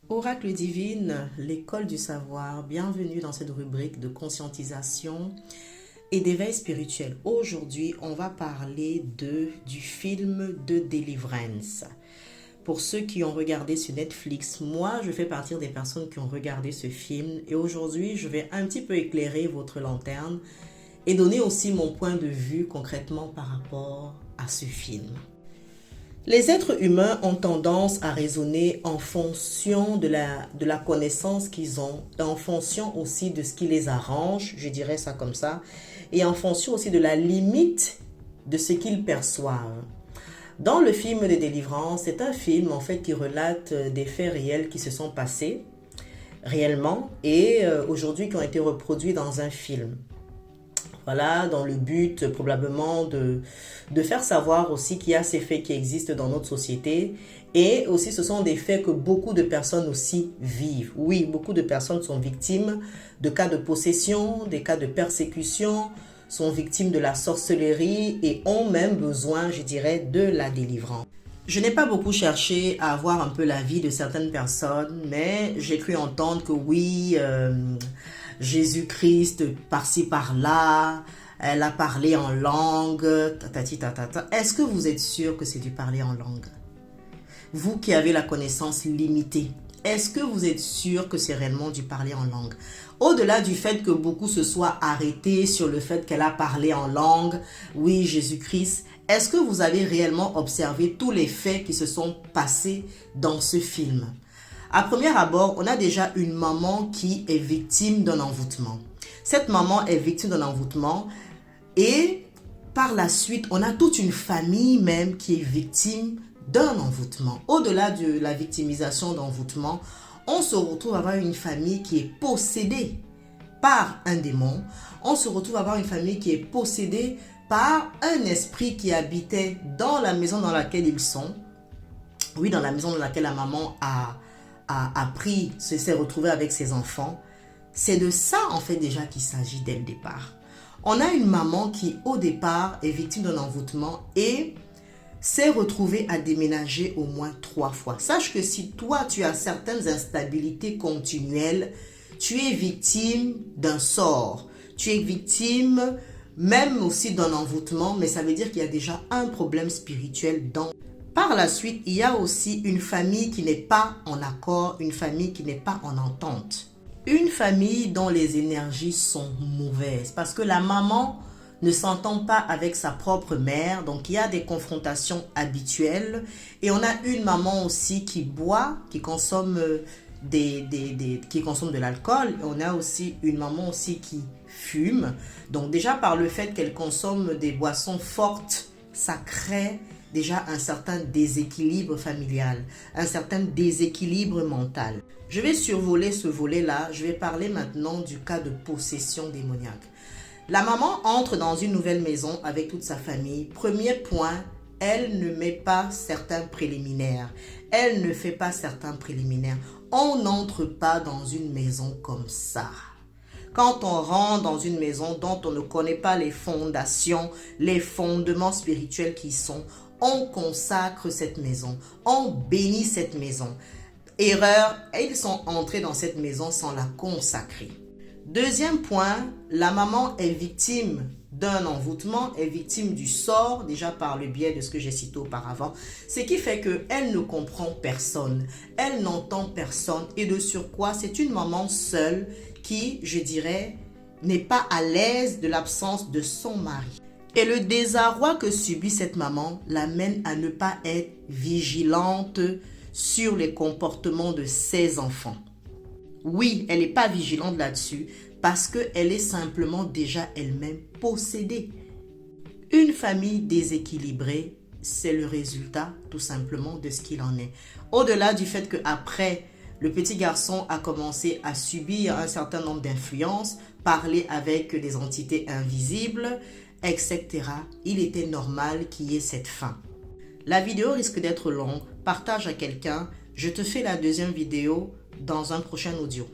Oracle divine, l'école du savoir, bienvenue dans cette rubrique de conscientisation et d'éveil spirituel. Aujourd'hui, on va parler du film de Deliverance. Pour ceux qui ont regardé sur Netflix, moi, je fais partie des personnes qui ont regardé ce film et aujourd'hui, je vais un petit peu éclairer votre lanterne et donner aussi mon point de vue concrètement par rapport à ce film. Les êtres humains ont tendance à raisonner en fonction de la connaissance qu'ils ont, en fonction aussi de ce qui les arrange, je dirais ça comme ça, et en fonction aussi de la limite de ce qu'ils perçoivent. Dans le film de Délivrance, c'est un film en fait qui relate des faits réels qui se sont passés réellement et aujourd'hui qui ont été reproduits dans un film. Voilà, dans le but probablement de faire savoir aussi qu'il y a ces faits qui existent dans notre société et aussi ce sont des faits que beaucoup de personnes aussi vivent. Oui, beaucoup de personnes sont victimes de cas de possession, des cas de persécution, sont victimes de la sorcellerie et ont même besoin, je dirais, de la délivrance. Je n'ai pas beaucoup cherché à avoir un peu la vie de certaines personnes, mais j'ai cru entendre que oui, Jésus-Christ, par-ci, par-là, elle a parlé en langue, tatati, tatata. Est-ce que vous êtes sûr que c'est du parler en langue? Vous qui avez la connaissance limitée, est-ce que vous êtes sûr que c'est réellement du parler en langue? Au-delà du fait que beaucoup se soient arrêtés sur le fait qu'elle a parlé en langue, oui, Jésus-Christ, est-ce que vous avez réellement observé tous les faits qui se sont passés dans ce film? À premier abord, on a déjà une maman qui est victime d'un envoûtement. Cette maman est victime d'un envoûtement et par la suite, on a toute une famille même qui est victime d'un envoûtement. Au-delà de la victimisation d'envoûtement, on se retrouve à avoir une famille qui est possédée par un démon. On se retrouve à avoir une famille qui est possédée par un esprit qui habitait dans la maison dans laquelle ils sont. Oui, dans la maison dans laquelle la maman s'est retrouvée avec ses enfants. C'est de ça en fait déjà qu'il s'agit dès le départ. On a une maman qui au départ est victime d'un envoûtement et s'est retrouvée à déménager au moins 3 fois. Sache que si toi tu as certaines instabilités continuelles, tu es victime d'un sort. Tu es victime même aussi d'un envoûtement, mais ça veut dire qu'il y a déjà un problème spirituel dans. Par la suite, il y a aussi une famille qui n'est pas en accord, une famille qui n'est pas en entente. Une famille dont les énergies sont mauvaises parce que la maman ne s'entend pas avec sa propre mère, donc il y a des confrontations habituelles. Et on a une maman aussi qui boit, qui consomme qui consomme de l'alcool. On a aussi une maman aussi qui fume. Donc déjà par le fait qu'elle consomme des boissons fortes, ça crée déjà un certain déséquilibre familial, un certain déséquilibre mental. Je vais survoler ce volet-là. Je vais parler maintenant du cas de possession démoniaque. La maman entre dans une nouvelle maison avec toute sa famille. Premier point, elle ne met pas certains préliminaires. Elle ne fait pas certains préliminaires. On n'entre pas dans une maison comme ça. Quand on rentre dans une maison dont on ne connaît pas les fondations, les fondements spirituels qui y sont, on consacre cette maison, on bénit cette maison. Erreur, ils sont entrés dans cette maison sans la consacrer. Deuxième point, la maman est victime d'un envoûtement, est victime du sort, déjà par le biais de ce que j'ai cité auparavant, ce qui fait qu'elle ne comprend personne, elle n'entend personne et de surcroît, c'est une maman seule qui, je dirais, n'est pas à l'aise de l'absence de son mari. Et le désarroi que subit cette maman l'amène à ne pas être vigilante sur les comportements de ses enfants. Oui, elle n'est pas vigilante là-dessus parce qu'elle est simplement déjà elle-même possédée. Une famille déséquilibrée, c'est le résultat tout simplement de ce qu'il en est. Au-delà du fait qu'après, le petit garçon a commencé à subir un certain nombre d'influences, parler avec des entités invisibles, etc. Il était normal qu'il y ait cette fin. La vidéo risque d'être longue. Partage à quelqu'un. Je te fais la deuxième vidéo dans un prochain audio.